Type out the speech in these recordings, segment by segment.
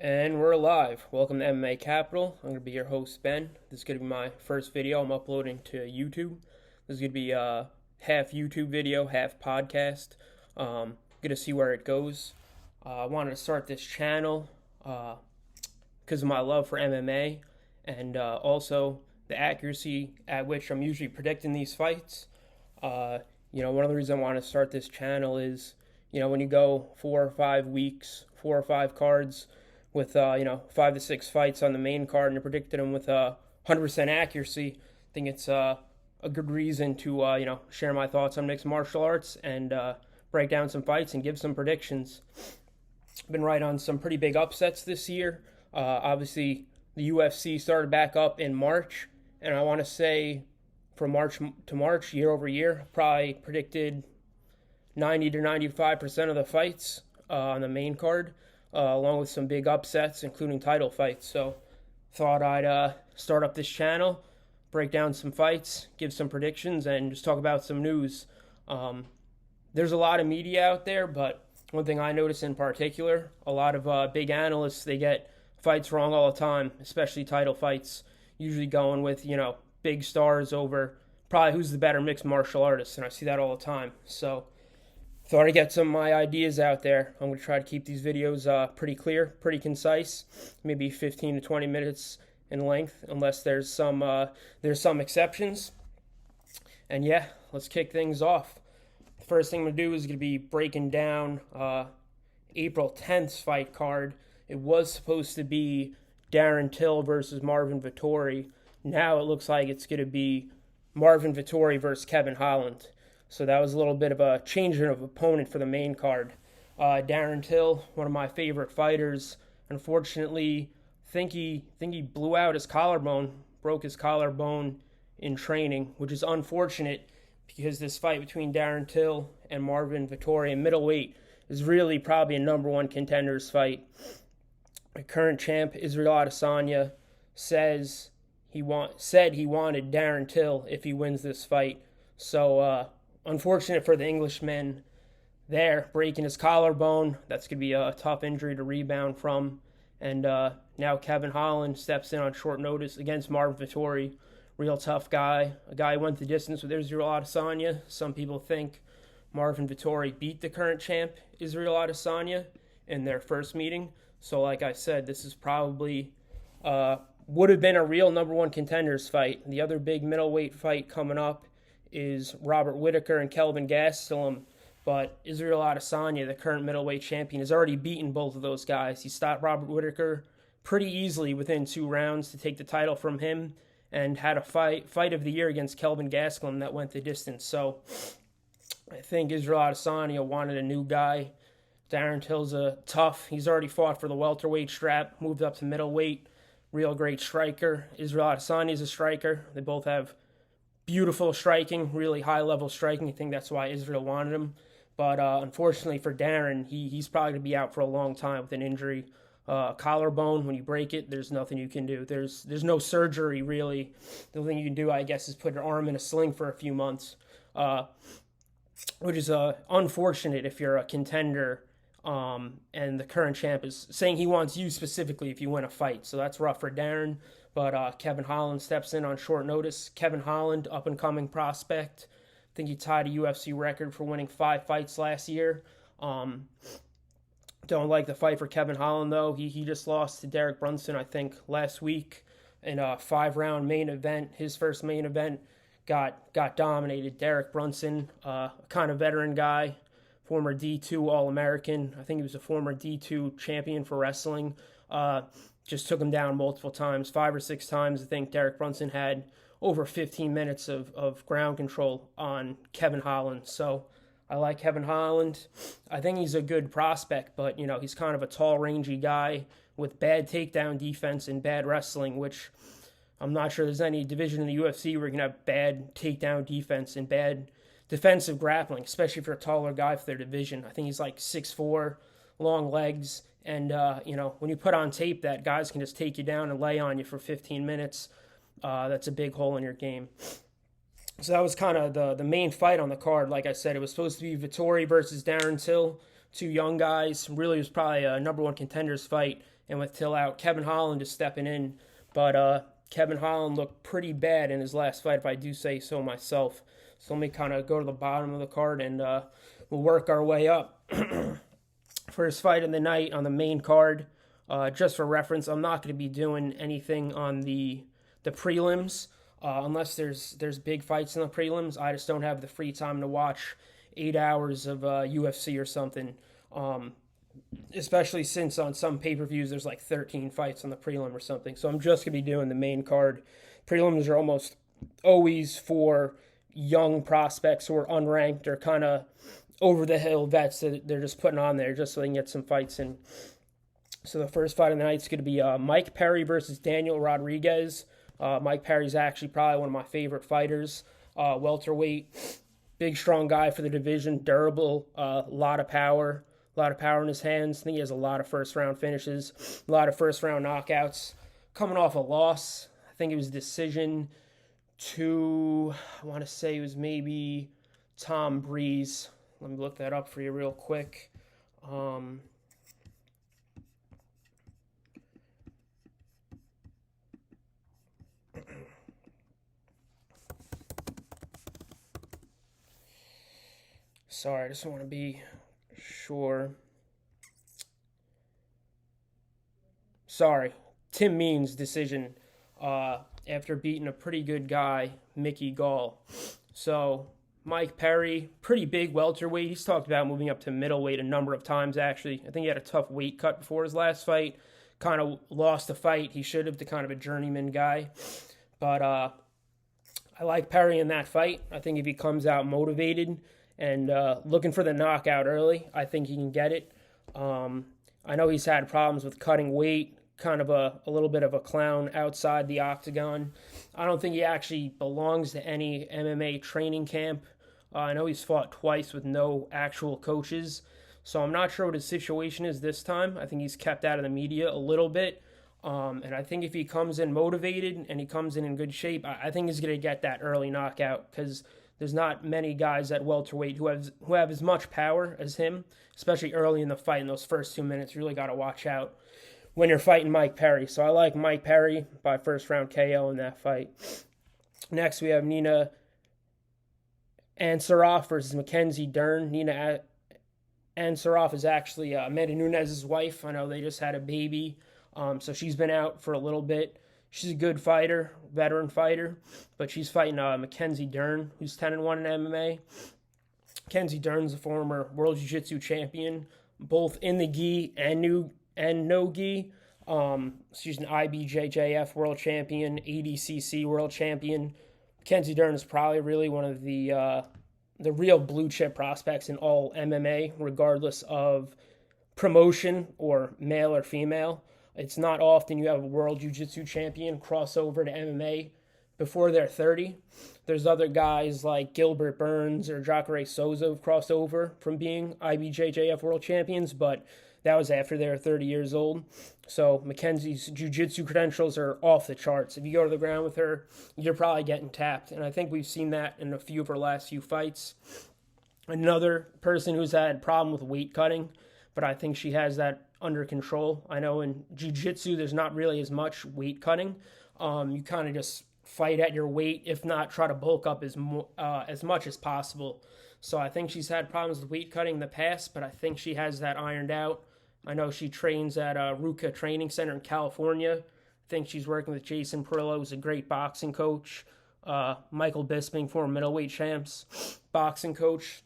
And we're live. Welcome to MMA Capital. I'm going to be your host, Ben. This is going to be my first video I'm uploading to YouTube. This is going to be half YouTube video, half podcast. Going to see where it goes. I wanted to start this channel because of my love for MMA and also the accuracy at which I'm usually predicting these fights. One of the reasons I want to start this channel is, when you go 4 or 5 weeks, 4 or 5 cards, with 5 to 6 fights on the main card and predicted them with 100% accuracy, I think it's a good reason to share my thoughts on mixed martial arts and break down some fights and give some predictions. I've been right on some pretty big upsets this year. Obviously, the UFC started back up in March, and I want to say from March to March, year over year, probably predicted 90 to 95% of the fights on the main card. Along with some big upsets, including title fights. So thought I'd start up this channel, break down some fights, give some predictions, and just talk about some news. There's a lot of media out there, but one thing I notice in particular, a lot of big analysts, they get fights wrong all the time, especially title fights, usually going with, big stars over probably who's the better mixed martial artist, and I see that all the time. So thought I'd get some of my ideas out there. I'm going to try to keep these videos pretty clear, pretty concise, maybe 15 to 20 minutes in length, unless there's some exceptions. And yeah, let's kick things off. The first thing I'm going to do is going to be breaking down April 10th's fight card. It was supposed to be Darren Till versus Marvin Vettori. Now it looks like it's going to be Marvin Vittori versus Kevin Holland. So that was a little bit of a change of opponent for the main card. Darren Till, one of my favorite fighters, unfortunately, think he blew out his collarbone, broke his collarbone in training, which is unfortunate because this fight between Darren Till and Marvin Vettori in middleweight is really probably a number one contenders fight. The current champ, Israel Adesanya, said he wanted Darren Till if he wins this fight. So, unfortunate for the Englishman there, breaking his collarbone. That's going to be a tough injury to rebound from. And now Kevin Holland steps in on short notice against Marvin Vettori. Real tough guy. A guy who went the distance with Israel Adesanya. Some people think Marvin Vettori beat the current champ, Israel Adesanya, in their first meeting. So like I said, this is probably would have been a real number one contenders fight. The other big middleweight fight coming up is Robert Whittaker and Kelvin Gastelum, but Israel Adesanya, the current middleweight champion, has already beaten both of those guys. He stopped Robert Whittaker pretty easily within 2 rounds to take the title from him, and had a fight of the year against Kelvin Gastelum that went the distance. So I think Israel Adesanya wanted a new guy. Darren Till's tough. He's already fought for the welterweight strap, moved up to middleweight. Real great striker. Israel Adesanya's a striker. They both have beautiful striking, really high-level striking. I think that's why Israel wanted him. But unfortunately for Darren, he's probably going to be out for a long time with an injury. Collarbone, when you break it, there's nothing you can do. There's no surgery, really. The only thing you can do, I guess, is put your arm in a sling for a few months, which is unfortunate if you're a contender and the current champ is saying he wants you specifically if you win a fight. So that's rough for Darren. But Kevin Holland steps in on short notice. Kevin Holland, up-and-coming prospect. I think he tied a UFC record for winning 5 fights last year. Don't like the fight for Kevin Holland, though. He just lost to Derek Brunson, I think, last week in a 5-round main event. His first main event got dominated. Derek Brunson, kind of veteran guy, former D2 All-American. I think he was a former D2 champion for wrestling. Just took him down multiple times, 5 or 6 times. I think Derek Brunson had over 15 minutes of ground control on Kevin Holland. So I like Kevin Holland. I think he's a good prospect, but, he's kind of a tall, rangy guy with bad takedown defense and bad wrestling, which I'm not sure there's any division in the UFC where you can have bad takedown defense and bad defensive grappling, especially for a taller guy for their division. I think he's like 6'4", long legs. And, when you put on tape that guys can just take you down and lay on you for 15 minutes, that's a big hole in your game. So that was kind of the main fight on the card. Like I said, it was supposed to be Vittori versus Darren Till. two young guys. Really was probably a number one contenders fight. And with Till out, Kevin Holland is stepping in. But Kevin Holland looked pretty bad in his last fight, if I do say so myself. So let me kind of go to the bottom of the card and we'll work our way up. First fight of the night on the main card. Just for reference, I'm not going to be doing anything on the prelims unless there's big fights in the prelims. I just don't have the free time to watch 8 hours of UFC or something. Especially since on some pay-per-views there's like 13 fights on the prelim or something. So I'm just going to be doing the main card. Prelims are almost always for young prospects who are unranked or kind of over-the-hill vets that they're just putting on there just so they can get some fights in. So the first fight of the night is going to be Mike Perry versus Daniel Rodriguez. Mike Perry's actually probably one of my favorite fighters. Welterweight, big, strong guy for the division, durable, a lot of power in his hands. I think he has a lot of first-round finishes, a lot of first-round knockouts. Coming off a loss, I think it was decision to, I want to say it was maybe Tom Breeze. Let me look that up for you real quick. Sorry, I just want to be sure. Sorry, Tim Means decision after beating a pretty good guy, Mickey Gall. So Mike Perry, pretty big welterweight. He's talked about moving up to middleweight a number of times, actually. I think he had a tough weight cut before his last fight. Kind of lost the fight. He should have, to kind of a journeyman guy. But I like Perry in that fight. I think if he comes out motivated and looking for the knockout early, I think he can get it. I know he's had problems with cutting weight, kind of a little bit of a clown outside the octagon. I don't think he actually belongs to any MMA training camp. I know he's fought twice with no actual coaches, so I'm not sure what his situation is this time. I think he's kept out of the media a little bit, and I think if he comes in motivated and he comes in good shape, I think he's going to get that early knockout because there's not many guys at welterweight who have as much power as him, especially early in the fight. In those first 2 minutes, you really got to watch out when you're fighting Mike Perry. So I like Mike Perry by first-round KO in that fight. Next, we have Nina Ansaroff versus Mackenzie Dern. Nina Ansaroff is actually Amanda Nunes' wife. I know they just had a baby, so she's been out for a little bit. She's a good fighter, veteran fighter, but she's fighting Mackenzie Dern, who's 10-1 in MMA. Mackenzie Dern's a former World Jiu-Jitsu champion, both in the gi and no gi. She's an IBJJF world champion, ADCC world champion. Mackenzie Dern is probably really one of the real blue chip prospects in all MMA, regardless of promotion or male or female. It's not often you have a world jiu-jitsu champion cross over to MMA before they're 30. There's other guys like Gilbert Burns or Jacare Souza who've crossed over from being IBJJF world champions, but that was after they were 30 years old. So Mackenzie's jiu-jitsu credentials are off the charts. If you go to the ground with her, you're probably getting tapped. And I think we've seen that in a few of her last few fights. Another person who's had a problem with weight cutting, but I think she has that under control. I know in jiu-jitsu there's not really as much weight cutting. You kind of just fight at your weight, if not try to bulk up as much as possible. So I think she's had problems with weight cutting in the past, but I think she has that ironed out. I know she trains at Ruka Training Center in California. I think she's working with Jason Perillo, who's a great boxing coach. Michael Bisping, former middleweight champs, boxing coach.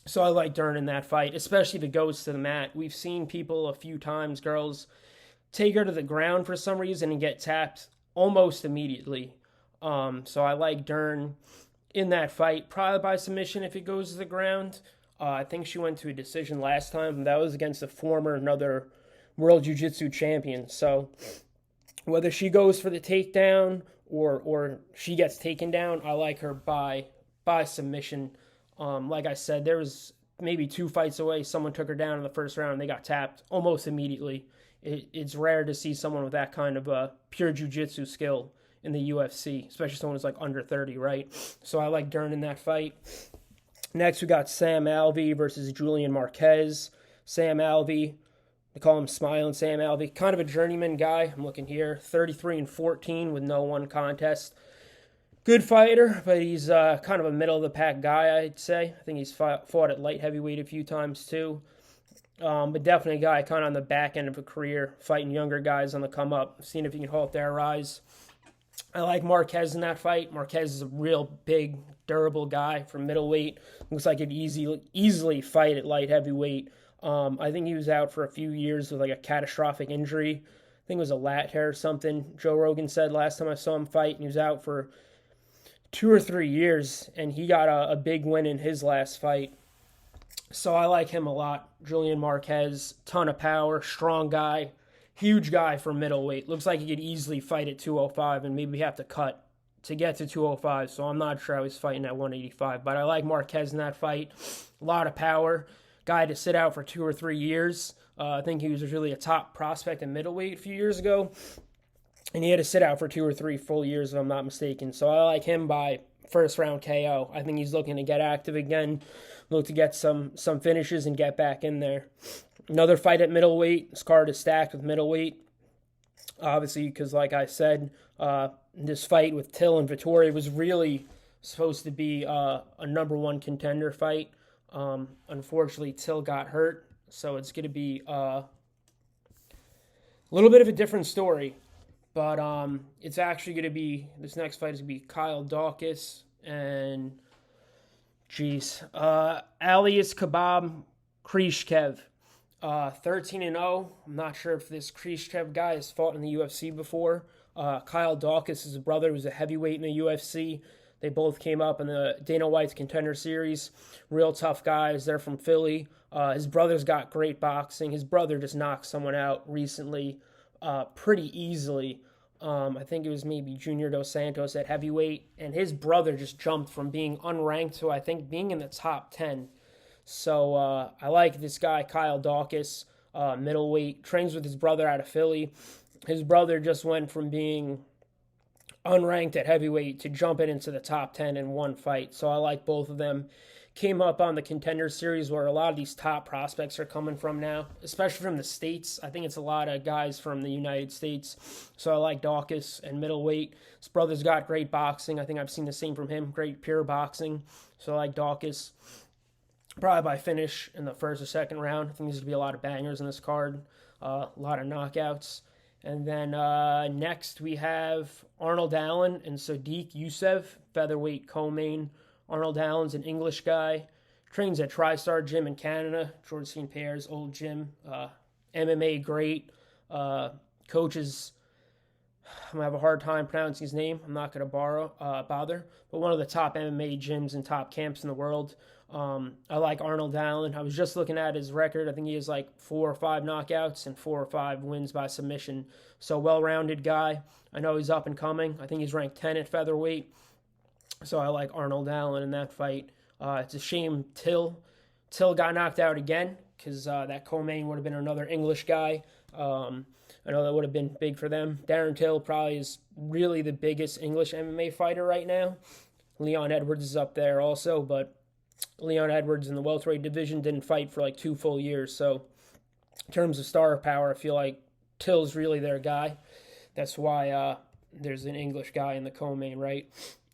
So I like Dern in that fight, especially if it goes to the mat. We've seen people a few times, girls, take her to the ground for some reason and get tapped almost immediately. So I like Dern in that fight, probably by submission if it goes to the ground. I think she went to a decision last time. That was against another World Jiu-Jitsu champion. So whether she goes for the takedown or she gets taken down, I like her by submission. Like I said, there was maybe 2 fights away. Someone took her down in the first round and they got tapped almost immediately. It's rare to see someone with that kind of pure jiu-jitsu skill in the UFC, especially someone who's like under 30, right? So I like Dern in that fight. Next, we got Sam Alvey versus Julian Marquez. Sam Alvey. They call him Smiling Sam Alvey. Kind of a journeyman guy. I'm looking here. 33-14 with no one contest. Good fighter, but he's kind of a middle-of-the-pack guy, I'd say. I think he's fought at light heavyweight a few times, too. But definitely a guy kind of on the back end of a career, fighting younger guys on the come-up, seeing if he can halt their rise. I like Marquez in that fight. Marquez is a real big, durable guy from middleweight. Looks like he'd easily fight at light heavyweight. I think he was out for a few years with like a catastrophic injury. I think it was a lat tear or something. Joe Rogan said last time I saw him fight, and he was out for 2 or 3 years, and he got a big win in his last fight. So I like him a lot. Julian Marquez, ton of power, strong guy, huge guy for middleweight. Looks like he could easily fight at 205 and maybe have to cut to get to 205, so I'm not sure how he's fighting at 185. But I like Marquez in that fight. A lot of power. Guy to sit out for 2 or 3 years. I think he was really a top prospect in middleweight a few years ago. And he had to sit out for 2 or 3 full years, if I'm not mistaken. So I like him by first round KO. I think he's looking to get active again, look to get some finishes and get back in there. Another fight at middleweight. This card is stacked with middleweight. Obviously, because like I said, this fight with Till and Vittori was really supposed to be a number 1 contender fight. Unfortunately, Till got hurt, so it's going to be a little bit of a different story. But it's actually going to be, this next fight is going to be Kyle Dawkins and, Alias Kebab Krishkev. 13-0. I'm not sure if this Krishkev guy has fought in the UFC before. Kyle Dawkins is a brother who's a heavyweight in the UFC. They both came up in the Dana White's Contender Series. Real tough guys. They're from Philly. His brother's got great boxing. His brother just knocked someone out recently pretty easily. I think it was maybe Junior Dos Santos at heavyweight. And his brother just jumped from being unranked to, I think, being in the top 10. So I like this guy, Kyle Dawkins, middleweight. Trains with his brother out of Philly. His brother just went from being unranked at heavyweight to jumping into the top 10 in one fight. So I like both of them. Came up on the Contender Series where a lot of these top prospects are coming from now, especially from the States. I think it's a lot of guys from the United States. So I like Dawkins and middleweight. His brother's got great boxing. I think I've seen the same from him, great pure boxing. So I like Dawkins. Probably by finish in the first or second round. I think there's going to be a lot of bangers in this card, a lot of knockouts. And then next we have Arnold Allen and Sodiq Yusuff, featherweight co-main. Arnold Allen's an English guy, trains at TriStar Gym in Canada, George St. Pierre's old gym. MMA great. Coaches, I'm going to have a hard time pronouncing his name. I'm not going to bother. But one of the top MMA gyms and top camps in the world. I like Arnold Allen. I was just looking at his record. I think he has like 4 or 5 knockouts and 4 or 5 wins by submission. So well-rounded guy. I know he's up and coming. I think he's ranked 10 at featherweight. So I like Arnold Allen in that fight. It's a shame Till got knocked out again because that co-main would have been another English guy. I know that would have been big for them. Darren Till probably is really the biggest English MMA fighter right now. Leon Edwards is up there also, but Leon Edwards in the welterweight division didn't fight for like 2 full years. So in terms of star power, I feel like Till's really their guy. That's why there's an English guy in the co-main, right?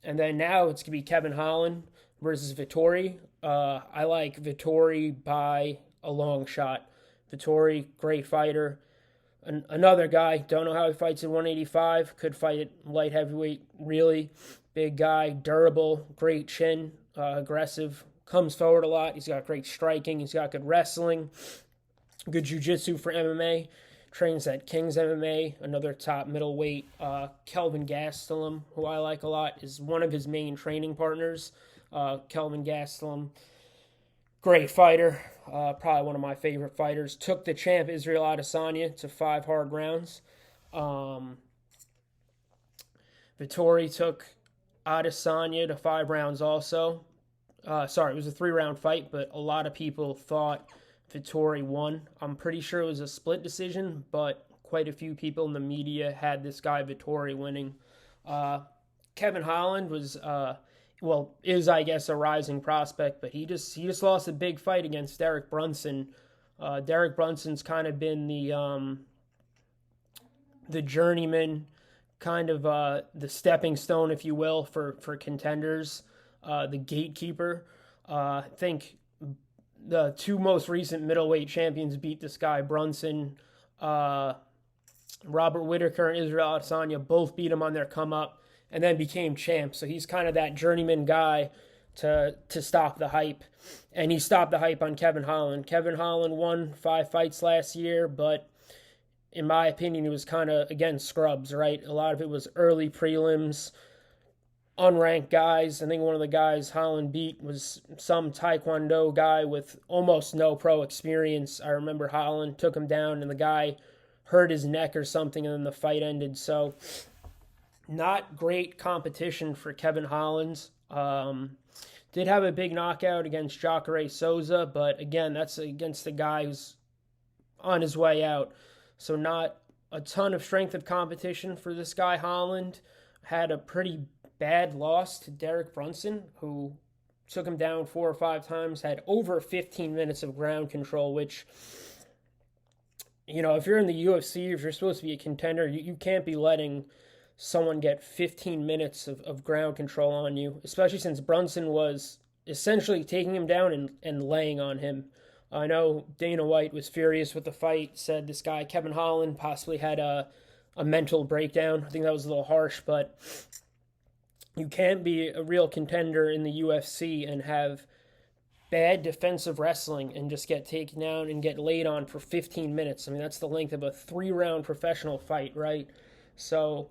And then now it's going to be Kevin Holland versus Vittori. I like Vittori by a long shot. Vittori, great fighter. Another guy, don't know how he fights at 185. Could fight at light heavyweight, really. Big guy, durable, great chin, aggressive. Comes forward a lot. He's got great striking. He's got good wrestling. Good jiu-jitsu for MMA. Trains at King's MMA, another top middleweight. Kelvin Gastelum, who I like a lot, is one of his main training partners. Kelvin Gastelum, great fighter. Probably one of my favorite fighters. Took the champ Israel Adesanya to 5 hard rounds. Vittori took Adesanya to 5 rounds also. It was a 3-round fight, but a lot of people thought Vittori won. I'm pretty sure it was a split decision, but quite a few people in the media had this guy Vittori winning. Kevin Holland was, is I guess a rising prospect, but he just lost a big fight against Derek Brunson Derek Brunson's kind of been the journeyman, kind of the stepping stone, if you will, for contenders, the gatekeeper. I think the two most recent middleweight champions beat this guy, Brunson. Robert Whittaker and Israel Adesanya both beat him on their come up and then became champs. So he's kind of that journeyman guy to stop the hype. And he stopped the hype on Kevin Holland. Kevin Holland won 5 fights last year, but in my opinion, it was kind of, again, scrubs, right? A lot of it was early prelims, unranked guys. I think one of the guys Holland beat was some Taekwondo guy with almost no pro experience. I remember Holland took him down, and the guy hurt his neck or something, and then the fight ended. So not great competition for Kevin Holland. Did have a big knockout against Jacare Souza, but again, that's against a guy who's on his way out. So not a ton of strength of competition for this guy, Holland. Had a pretty bad loss to Derek Brunson, who took him down 4 or 5 times, had over 15 minutes of ground control, which, you know, if you're in the UFC, if you're supposed to be a contender, you can't be letting someone get 15 minutes of ground control on you, especially since Brunson was essentially taking him down and laying on him. I know Dana White was furious with the fight, said this guy, Kevin Holland, possibly had a mental breakdown. I think that was a little harsh, but you can't be a real contender in the UFC and have bad defensive wrestling and just get taken down and get laid on for 15 minutes. I mean, that's the length of a 3-round professional fight, right? So,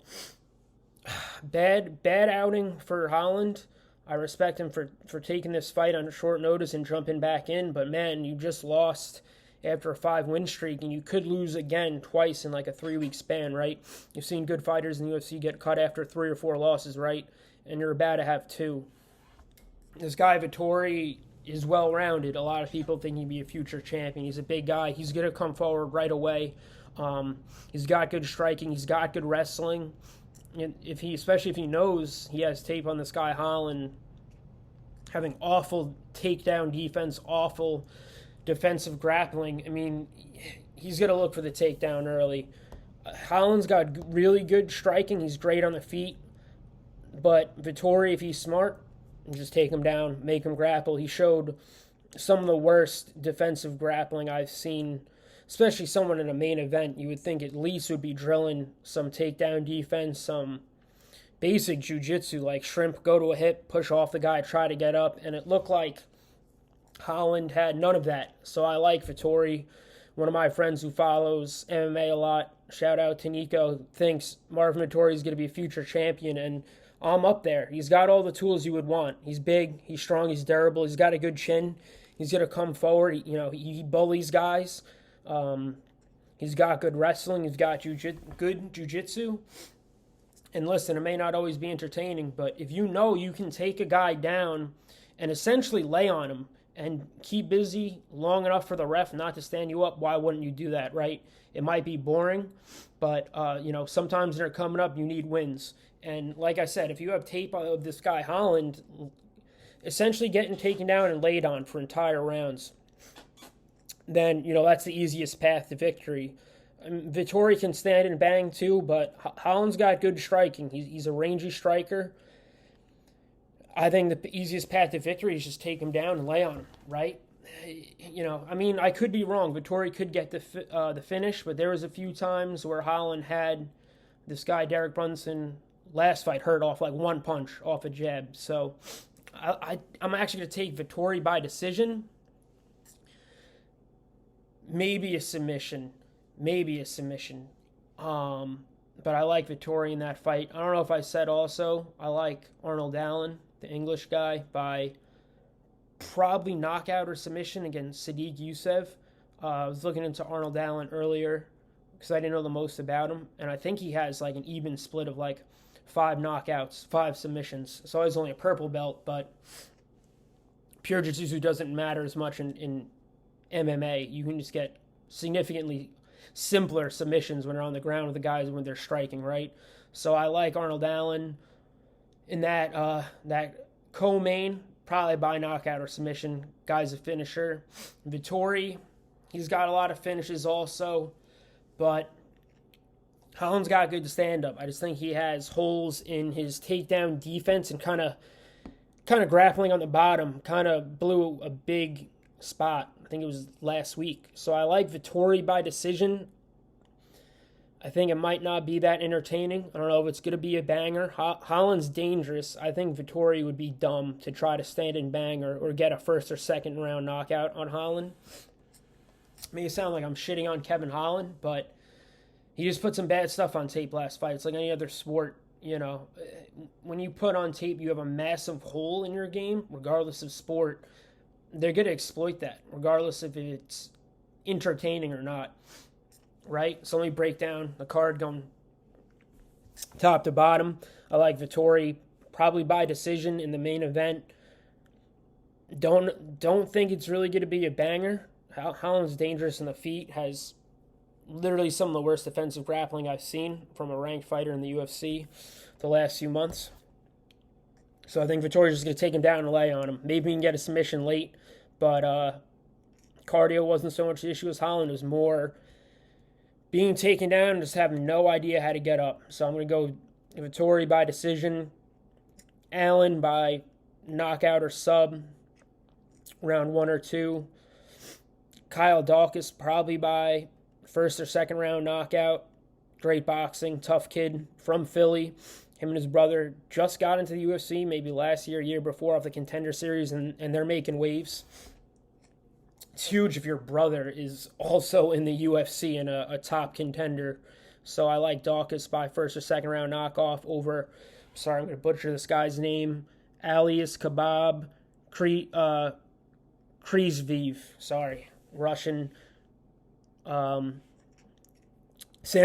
bad outing for Holland. I respect him for taking this fight on short notice and jumping back in, but man, you just lost after a 5-win streak, and you could lose again twice in like a 3-week span, right? You've seen good fighters in the UFC get cut after 3 or 4 losses, right? And you're about to have 2. This guy, Vittori, is well-rounded. A lot of people think he'd be a future champion. He's a big guy. He's going to come forward right away. He's got good striking. He's got good wrestling. And especially if he knows he has tape on this guy Holland having awful takedown defense, awful defensive grappling. I mean, he's going to look for the takedown early. Holland's got really good striking. He's great on the feet. But Vittori, if he's smart, just take him down, make him grapple. He showed some of the worst defensive grappling I've seen, especially someone in a main event. You would think at least would be drilling some takedown defense, some basic jiu-jitsu, like shrimp, go to a hip, push off the guy, try to get up. And it looked like Holland had none of that. So I like Vittori. One of my friends who follows MMA a lot, shout out to Nico, thinks Marvin Vettori is going to be a future champion, and I'm up there. He's got all the tools you would want. He's big, he's strong, he's durable, he's got a good chin. He's going to come forward. He bullies guys. He's got good wrestling. He's got good jiu-jitsu. And listen, it may not always be entertaining, but if you know you can take a guy down and essentially lay on him and keep busy long enough for the ref not to stand you up, why wouldn't you do that, right? It might be boring, but, sometimes when they're coming up, you need wins. And like I said, if you have tape of this guy Holland essentially getting taken down and laid on for entire rounds, then, that's the easiest path to victory. Vittori can stand and bang too, but Holland's got good striking. He's a rangy striker. I think the easiest path to victory is just take him down and lay on him, right? I could be wrong. Vittori could get the finish, but there was a few times where Holland had this guy, Derek Brunson, last fight hurt off like one punch off a jab. So I'm actually going to take Vittori by decision. Maybe a submission. But I like Vittori in that fight. I don't know if I said also I like Arnold Allen, the English guy, by probably knockout or submission against Sadiq Youssef. I was looking into Arnold Allen earlier because I didn't know the most about him, and I think he has like an even split of like 5 knockouts, 5 submissions. So he's only a purple belt, but pure jiu-jitsu doesn't matter as much in MMA. You can just get significantly simpler submissions when they're on the ground with the guys when they're striking, right? So I like Arnold Allen in that co-main, probably by knockout or submission. Guy's a finisher. Vittori, He's got a lot of finishes also, but Holland's got good stand-up. I just think he has holes in his takedown defense and kind of grappling on the bottom. Kind of blew a big spot. I think it was last week. So I like Vittori by decision. I think it might not be that entertaining. I don't know if it's going to be a banger. Holland's dangerous. I think Vittori would be dumb to try to stand and bang or get a first or second round knockout on Holland. It may sound like I'm shitting on Kevin Holland, but he just put some bad stuff on tape last fight. It's like any other sport, you know. When you put on tape, you have a massive hole in your game, regardless of sport. They're going to exploit that, regardless if it's entertaining or not. Right? So let me break down the card going top to bottom. I like Vittori probably by decision in the main event. Don't think it's really going to be a banger. Holland's dangerous in the feet, has literally some of the worst defensive grappling I've seen from a ranked fighter in the UFC the last few months. So I think Vittori's just going to take him down and lay on him. Maybe he can get a submission late, but cardio wasn't so much the issue as Holland. It was more being taken down and just having no idea how to get up. So I'm going to go Vittori by decision, Allen by knockout or sub, round 1 or 2. Kyle Dawkins probably by first or second round knockout. Great boxing, tough kid from Philly. Him and his brother just got into the UFC maybe last year before off the Contender Series, and they're making waves. It's huge if your brother is also in the UFC and a top contender. So I like Dawkins by first or second round knockoff over, sorry, I'm going to butcher this guy's name, Alias Kebab Krizviv. Sorry, Russian. Sam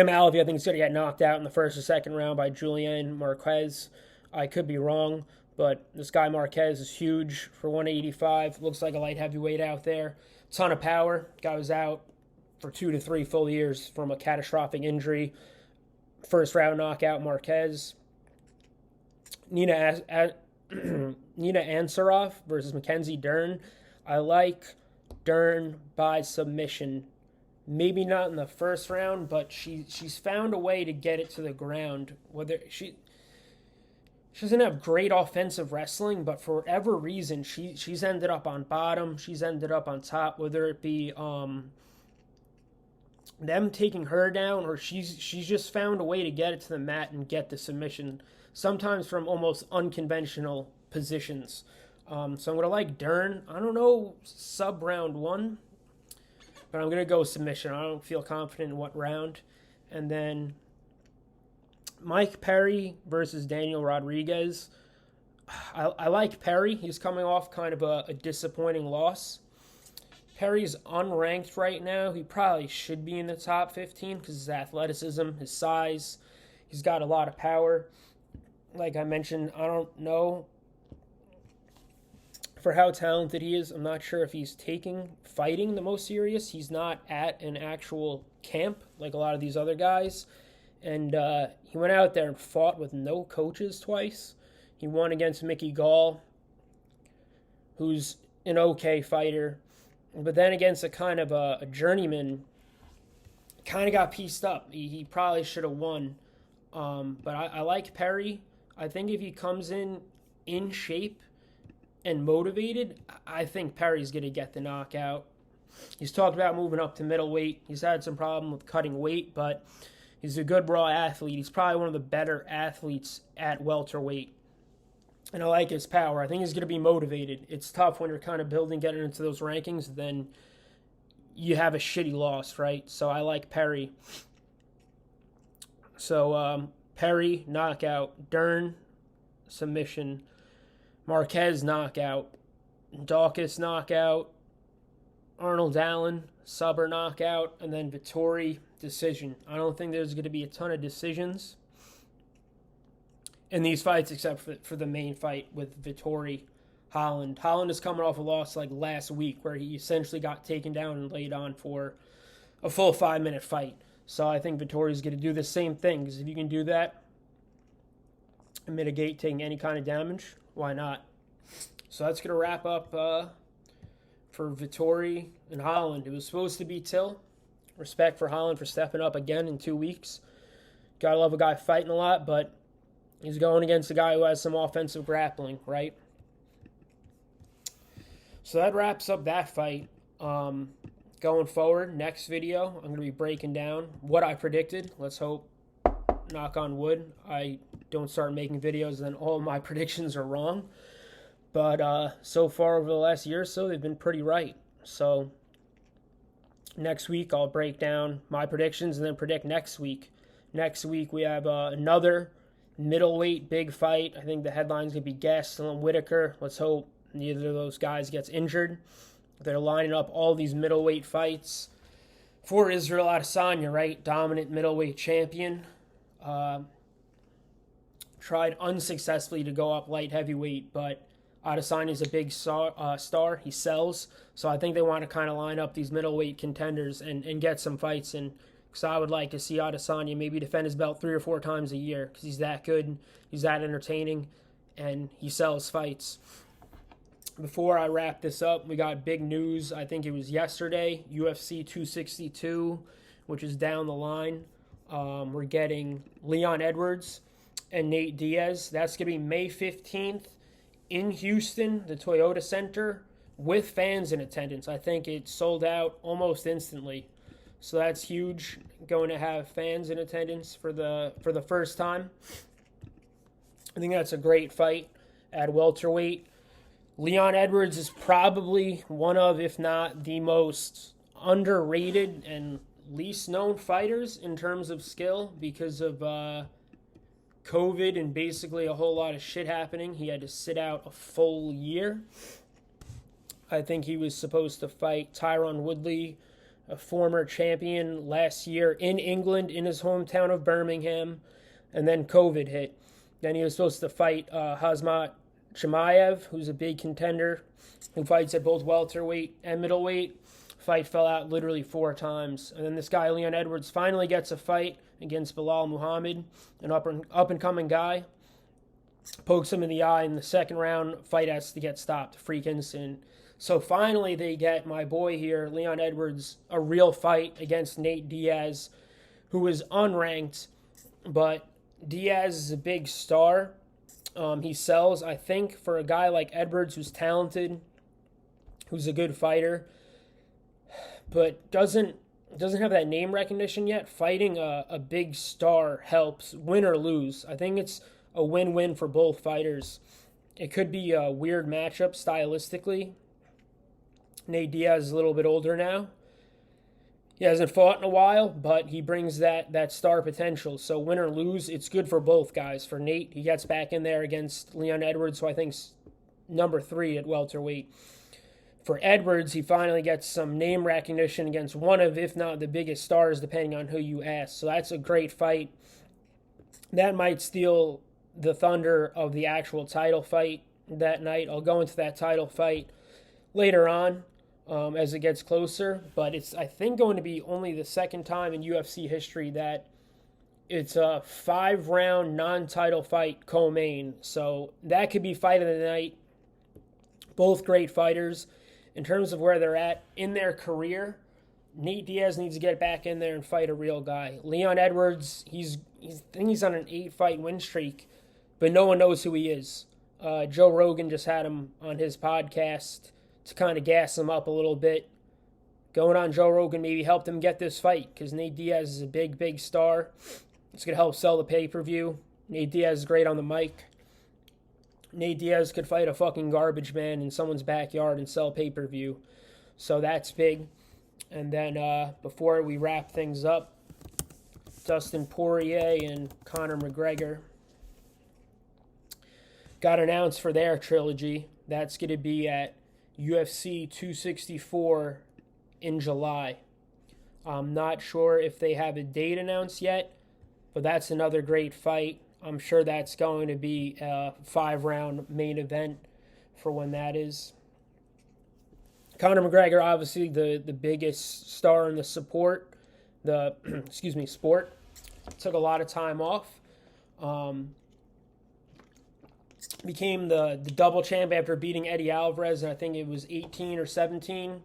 Alvey, I think, is going to get knocked out in the first or second round by Julian Marquez. I could be wrong, but this guy Marquez is huge for 185. Looks like a light heavyweight out there. Ton of power. Guy was out for 2 to 3 full years from a catastrophic injury. First round knockout Marquez. Nina Ansaroff versus Mackenzie Dern. I like Dern by submission. Maybe not in the first round, but she's found a way to get it to the ground. Whether she doesn't have great offensive wrestling, but for whatever reason, she's ended up on bottom. She's ended up on top, whether it be them taking her down or she's just found a way to get it to the mat and get the submission, sometimes from almost unconventional positions. So I'm going to like Dern. I don't know, sub round 1, but I'm going to go submission. I don't feel confident in what round. And then Mike Perry versus Daniel Rodriguez. I like Perry. He's coming off kind of a disappointing loss. Perry's unranked right now. He probably should be in the top 15 because his athleticism, his size. He's got a lot of power. Like I mentioned, I don't know for how talented he is. I'm not sure if he's taking fighting the most serious. He's not at an actual camp like a lot of these other guys. And he went out there and fought with no coaches twice. He won against Mickey Gall, who's an okay fighter. But then against a kind of a journeyman, kind of got pieced up. He probably should have won. But I like Perry. I think if he comes in shape and motivated, I think Perry's going to get the knockout. He's talked about moving up to middleweight. He's had some problem with cutting weight, but he's a good raw athlete. He's probably one of the better athletes at welterweight. And I like his power. I think he's going to be motivated. It's tough when you're kind of building, getting into those rankings, then you have a shitty loss, right? So I like Perry. So Perry, knockout. Dern, submission. Marquez, knockout. Dawkins, knockout. Arnold Allen, sub or knockout. And then Vittori, decision. I don't think there's going to be a ton of decisions in these fights except for the main fight with Vittori Holland. Holland is coming off a loss like last week where he essentially got taken down and laid on for a full 5-minute fight. So I think Vittori is going to do the same thing, because if you can do that and mitigate taking any kind of damage, why not? So that's going to wrap up for Vittori and Holland. It was supposed to be Till. Respect for Holland for stepping up again in 2 weeks. Gotta love a guy fighting a lot, but he's going against a guy who has some offensive grappling, right? So that wraps up that fight. Going forward, next video, I'm going to be breaking down what I predicted. Let's hope, knock on wood, I don't start making videos and then all my predictions are wrong. But so far over the last year or so, they've been pretty right. So next week, I'll break down my predictions and then predict next week. Next week, we have another middleweight big fight. I think the headline's going to be Gastelum, Whitaker. Let's hope neither of those guys gets injured. They're lining up all these middleweight fights for Israel Adesanya, right? Dominant middleweight champion. Tried unsuccessfully to go up light heavyweight, but Adesanya's a big star. He sells. So I think they want to kind of line up these middleweight contenders and get some fights in. Because I would like to see Adesanya maybe defend his belt 3 or 4 times a year. Because he's that good, he's that entertaining, and he sells fights. Before I wrap this up, we got big news. I think it was yesterday, UFC 262, which is down the line. We're getting Leon Edwards and Nate Diaz. That's going to be May 15th in Houston, the Toyota Center, with fans in attendance. I think it sold out almost instantly. So that's huge, going to have fans in attendance for the first time. I think that's a great fight at welterweight. Leon Edwards is probably one of, if not the most underrated and least known fighters in terms of skill because of COVID and basically a whole lot of shit happening. He had to sit out a full year. I think he was supposed to fight Tyron Woodley, a former champion, last year in England in his hometown of Birmingham, and then COVID hit. Then he was supposed to fight Khamzat Chimaev, who's a big contender, who fights at both welterweight and middleweight. Fight fell out literally 4 times. And then this guy, Leon Edwards, finally gets a fight against Bilal Muhammad, an up-and-coming guy. Pokes him in the eye in the second round. Fight has to get stopped. Freak incident. So finally they get my boy here, Leon Edwards, a real fight against Nate Diaz, who is unranked. But Diaz is a big star. He sells, I think, for a guy like Edwards who's talented, who's a good fighter, but doesn't have that name recognition yet. Fighting a big star helps, win or lose. I think it's a win-win for both fighters. It could be a weird matchup stylistically. Nate Diaz is a little bit older now. He hasn't fought in a while, but he brings that star potential. So win or lose, it's good for both guys. For Nate, he gets back in there against Leon Edwards, who I think's number 3 at welterweight. For Edwards, he finally gets some name recognition against one of, if not the biggest stars, depending on who you ask. So that's a great fight. That might steal the thunder of the actual title fight that night. I'll go into that title fight later on. As it gets closer, but it's, I think, going to be only the second time in UFC history that it's a 5-round non-title fight co-main. So that could be fight of the night. Both great fighters. In terms of where they're at in their career, Nate Diaz needs to get back in there and fight a real guy. Leon Edwards, I think he's on an 8-fight win streak, but no one knows who he is. Joe Rogan just had him on his podcast to kind of gas him up a little bit. Going on Joe Rogan maybe helped him get this fight because Nate Diaz is a big, big star. It's going to help sell the pay-per-view. Nate Diaz is great on the mic. Nate Diaz could fight a fucking garbage man in someone's backyard and sell pay-per-view. So that's big. And then before we wrap things up, Dustin Poirier and Conor McGregor got announced for their trilogy. That's going to be at UFC 264 in July. I'm not sure if they have a date announced yet, but that's another great fight. I'm sure that's going to be a 5-round main event for when that is. Conor McGregor, obviously the biggest star in the sport. Took a lot of time off. Became the double champ after beating Eddie Alvarez, and I think it was 18 or 17,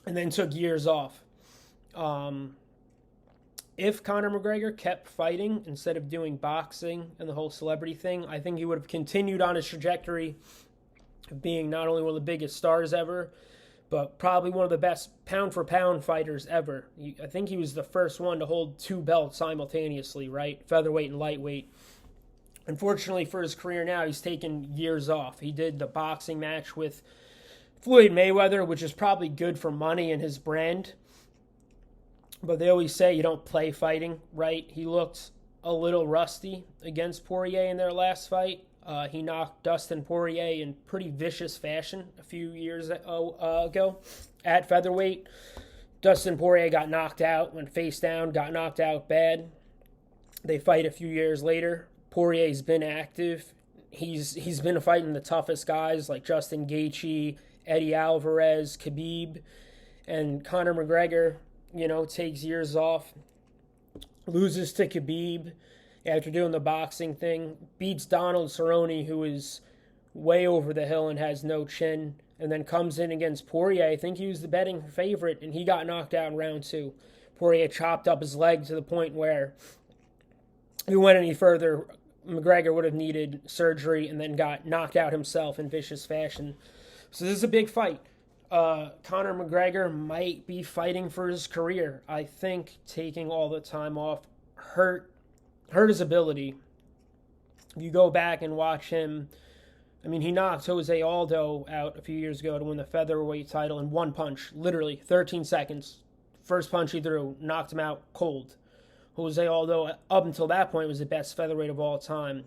and then took years off. If Conor McGregor kept fighting instead of doing boxing and the whole celebrity thing, I think he would have continued on his trajectory of being not only one of the biggest stars ever, but probably one of the best pound-for-pound fighters ever. I think he was the first one to hold 2 belts simultaneously, right? Featherweight and lightweight. Unfortunately for his career now, he's taken years off. He did the boxing match with Floyd Mayweather, which is probably good for money and his brand. But they always say you don't play fighting, right? He looked a little rusty against Poirier in their last fight. He knocked Dustin Poirier in pretty vicious fashion a few years ago at featherweight. Dustin Poirier got knocked out, went face down, got knocked out bad. They fight a few years later. Poirier's been active. He's been fighting the toughest guys like Justin Gaethje, Eddie Alvarez, Khabib, and Conor McGregor, takes years off, loses to Khabib after doing the boxing thing, beats Donald Cerrone, who is way over the hill and has no chin, and then comes in against Poirier. I think he was the betting favorite, and he got knocked out in round 2. Poirier chopped up his leg to the point where if he went any further, McGregor would have needed surgery and then got knocked out himself in vicious fashion. So this is a big fight. Conor McGregor might be fighting for his career. I think taking all the time off hurt his ability. If you go back and watch him, he knocked Jose Aldo out a few years ago to win the featherweight title in one punch, literally 13 seconds. First punch he threw, knocked him out cold. Jose Aldo, up until that point, was the best featherweight of all time.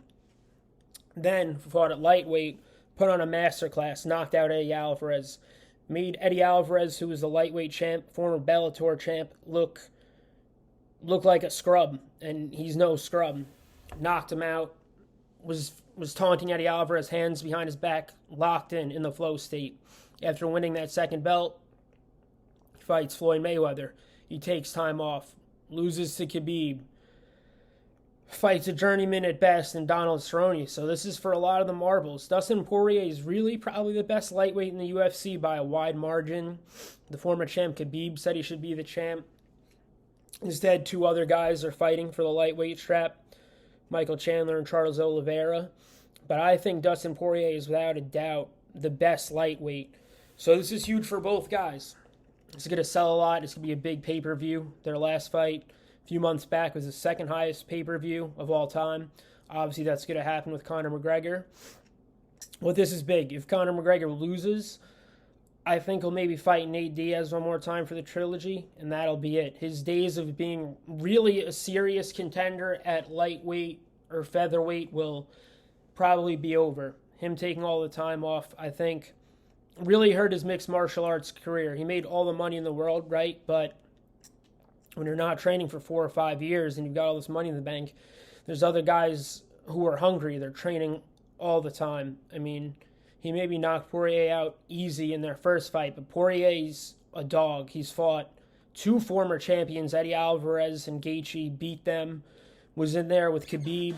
Then fought at lightweight, put on a masterclass, knocked out Eddie Alvarez, made Eddie Alvarez, who was the lightweight champ, former Bellator champ, look like a scrub, and he's no scrub. Knocked him out, was taunting Eddie Alvarez, hands behind his back, locked in the flow state. After winning that second belt, he fights Floyd Mayweather. He takes time off, loses to Khabib, fights a journeyman at best in Donald Cerrone. So this is for a lot of the marbles. Dustin Poirier is really probably the best lightweight in the UFC by a wide margin. The former champ Khabib said he should be the champ. Instead, 2 other guys are fighting for the lightweight strap, Michael Chandler and Charles Oliveira. But I think Dustin Poirier is without a doubt the best lightweight. So this is huge for both guys. It's going to sell a lot. It's going to be a big pay-per-view. Their last fight a few months back was the second highest pay-per-view of all time. Obviously, that's going to happen with Conor McGregor. But this is big. If Conor McGregor loses, I think he'll maybe fight Nate Diaz one more time for the trilogy, and that'll be it. His days of being really a serious contender at lightweight or featherweight will probably be over. Him taking all the time off, I think, really hurt his mixed martial arts career. He made all the money in the world, right? But when you're not training for 4 or 5 years and you've got all this money in the bank, there's other guys who are hungry. They're training all the time. He maybe knocked Poirier out easy in their first fight, but Poirier's a dog. He's fought 2 former champions, Eddie Alvarez and Gaethje, beat them, was in there with Khabib,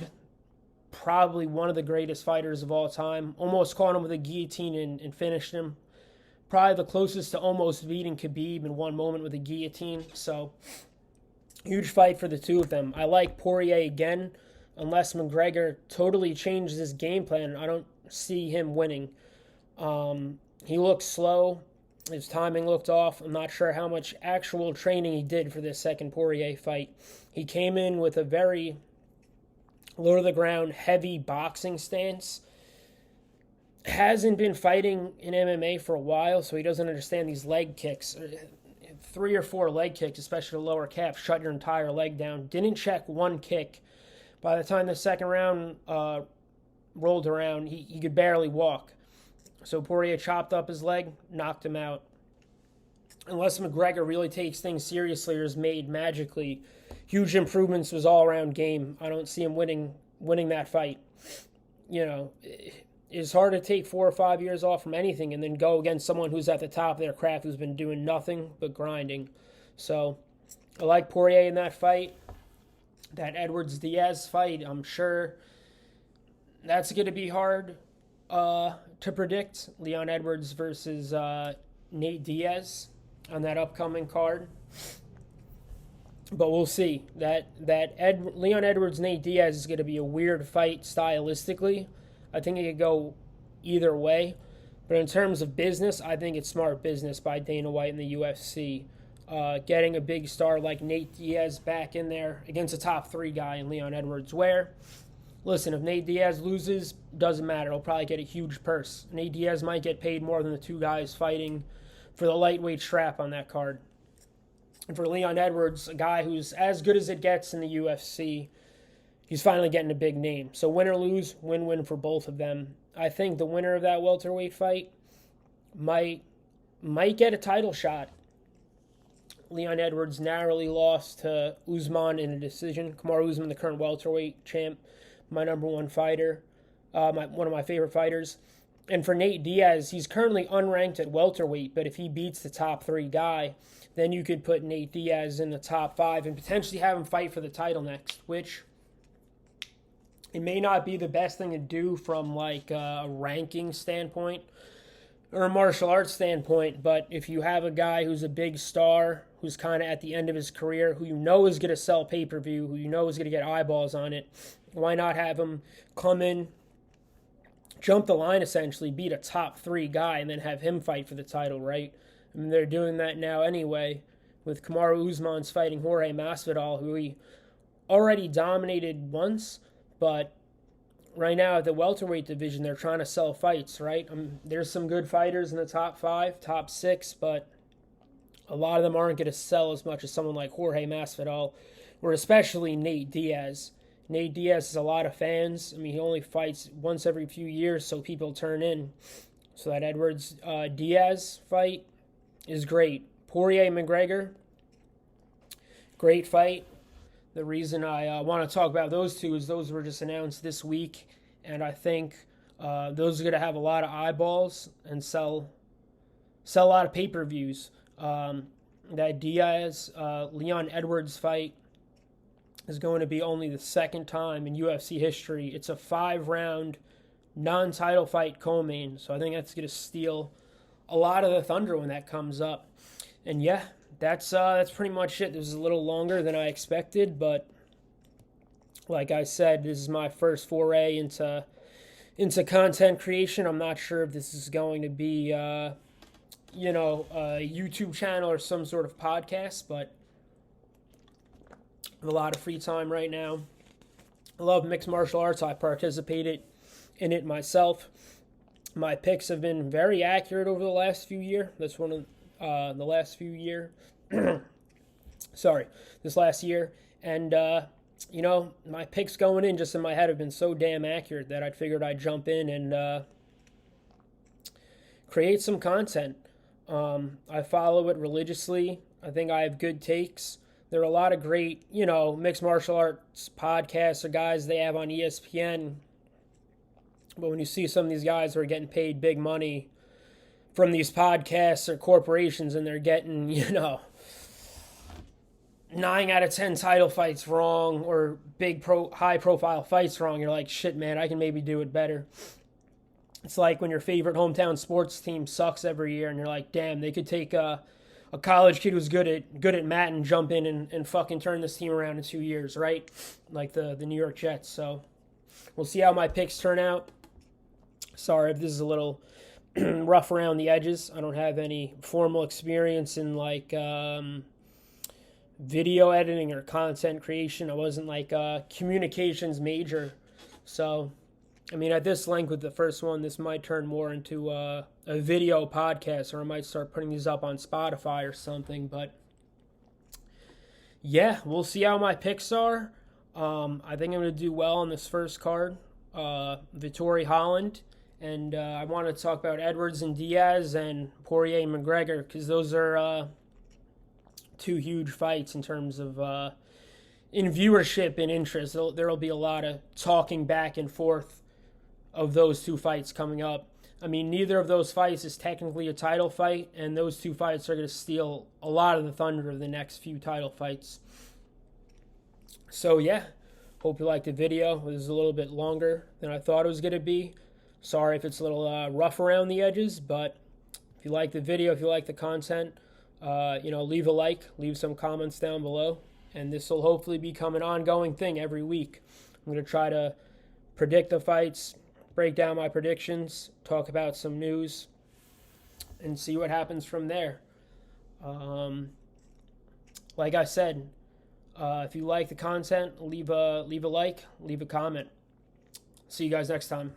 probably one of the greatest fighters of all time. Almost caught him with a guillotine and finished him. Probably the closest to almost beating Khabib in one moment with a guillotine. So, huge fight for the 2 of them. I like Poirier again, unless McGregor totally changes his game plan. I don't see him winning. He looked slow. His timing looked off. I'm not sure how much actual training he did for this second Poirier fight. He came in with a very low-to-the-ground, heavy boxing stance. Hasn't been fighting in MMA for a while, so he doesn't understand these leg kicks. 3 or 4 leg kicks, especially the lower calf, shut your entire leg down. Didn't check one kick. By the time the second round rolled around, he could barely walk. So Poirier chopped up his leg, knocked him out. Unless McGregor really takes things seriously or is made magically, huge improvements to his all-around game. I don't see him winning that fight. It's hard to take 4 or 5 years off from anything and then go against someone who's at the top of their craft, who's been doing nothing but grinding. So I like Poirier in that fight. That Edwards-Diaz fight, I'm sure that's going to be hard to predict. Leon Edwards versus Nate Diaz on that upcoming card. But we'll see. Leon Edwards, Nate Diaz is going to be a weird fight stylistically. I think it could go either way. But in terms of business, I think it's smart business by Dana White and the UFC. Getting a big star like Nate Diaz back in there against a top 3 guy in Leon Edwards. Listen, if Nate Diaz loses, doesn't matter. He'll probably get a huge purse. Nate Diaz might get paid more than the 2 guys fighting for the lightweight strap on that card. And for Leon Edwards, a guy who's as good as it gets in the UFC, he's finally getting a big name. So win or lose, win-win for both of them. I think the winner of that welterweight fight might get a title shot. Leon Edwards narrowly lost to Usman in a decision. Kamaru Usman, the current welterweight champ, my number 1 fighter, one of my favorite fighters. And for Nate Diaz, he's currently unranked at welterweight, but if he beats the top 3 guy, then you could put Nate Diaz in the top 5 and potentially have him fight for the title next, which it may not be the best thing to do from like a ranking standpoint or a martial arts standpoint, but if you have a guy who's a big star, who's kind of at the end of his career, who you know is going to sell pay-per-view, who you know is going to get eyeballs on it, why not have him come in, jump the line essentially, beat a top 3 guy, and then have him fight for the title, right? I mean, they're doing that now anyway, with Kamaru Usman's fighting Jorge Masvidal, who he already dominated once, but right now at the welterweight division, they're trying to sell fights, right? There's some good fighters in the top 5, top 6, but a lot of them aren't going to sell as much as someone like Jorge Masvidal, or especially Nate Diaz. Nate Diaz has a lot of fans. I mean, he only fights once every few years, so people turn in. So that Edwards-Diaz fight is great. Poirier-McGregor, great fight. The reason I want to talk about those two is those were just announced this week, and I think those are going to have a lot of eyeballs and sell a lot of pay-per-views. That Diaz-Leon Edwards fight is going to be only the 2nd time in UFC history. It's a 5-round non-title fight co-main, so I think that's going to steal a lot of the thunder when that comes up. And yeah, that's pretty much it. This is a little longer than I expected, but like I said, this is my first foray into content creation. I'm not sure if this is going to be a YouTube channel or some sort of podcast, but I have a lot of free time right now. I love mixed martial arts. I participated in it myself. My picks have been very accurate over the last few years. That's one of the last few year. This last year. And, my picks going in just in my head have been so damn accurate that I figured I'd jump in and create some content. I follow it religiously. I think I have good takes. There are a lot of great, mixed martial arts podcasts or guys they have on ESPN. But when you see some of these guys who are getting paid big money from these podcasts or corporations and they're getting, 9 out of 10 title fights wrong or high-profile fights wrong, you're like, shit, man, I can maybe do it better. It's like when your favorite hometown sports team sucks every year and you're like, damn, they could take a college kid who's good at Matt and jump in and fucking turn this team around in 2 years, right? Like the New York Jets. So we'll see how my picks turn out. Sorry if this is a little rough around the edges. I don't have any formal experience in video editing or content creation. I wasn't a communications major. So, at this length with the first one, this might turn more into a video podcast, or I might start putting these up on Spotify or something. But yeah, we'll see how my picks are. I think I'm going to do well on this first card. Vittori, Holland. And I want to talk about Edwards and Diaz and Poirier and McGregor, because those are 2 huge fights in terms of in viewership and interest. There will be a lot of talking back and forth of those 2 fights coming up. Neither of those fights is technically a title fight, and those 2 fights are going to steal a lot of the thunder of the next few title fights. So yeah, Hope you liked the video. It was a little bit longer than I thought it was going to be. Sorry if it's a little rough around the edges, but if you like the video, if you like the content, leave a like, leave some comments down below, and this will hopefully become an ongoing thing every week. I'm going to try to predict the fights, break down my predictions, talk about some news, and see what happens from there. Like I said, if you like the content, leave a like, leave a comment. See you guys next time.